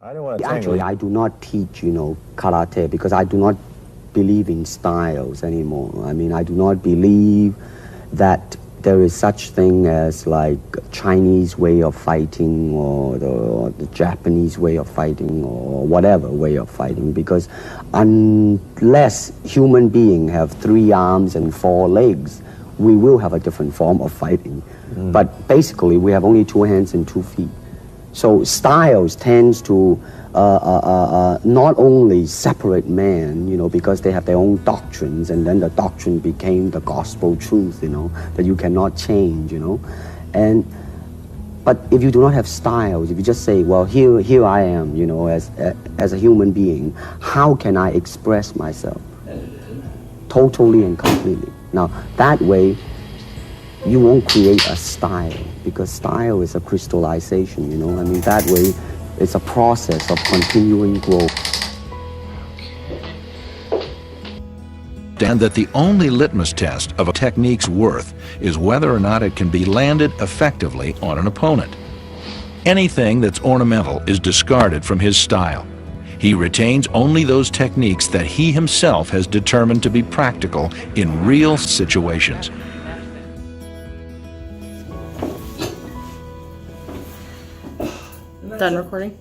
I don't want to Actually, I do not teach, karate because I do not believe in styles anymore. I mean, I do not believe that there is such thing as like Chinese way of fighting or the Japanese way of fighting or whatever way of fighting, because unless human beings have 3 arms and 4 legs, we will have a different form of fighting. But basically, we have only 2 hands and 2 feet. So styles tends to not only separate men, because they have their own doctrines, and then the doctrine became the gospel truth, that you cannot change, But if you do not have styles, if you just say, well, here I am, as a human being, how can I express myself? Totally and completely. Now, that way, you won't create a style, because style is a crystallization, I mean, that way, it's a process of continuing growth. And that the only litmus test of a technique's worth is whether or not it can be landed effectively on an opponent. Anything that's ornamental is discarded from his style. He retains only those techniques that he himself has determined to be practical in real situations. Done recording?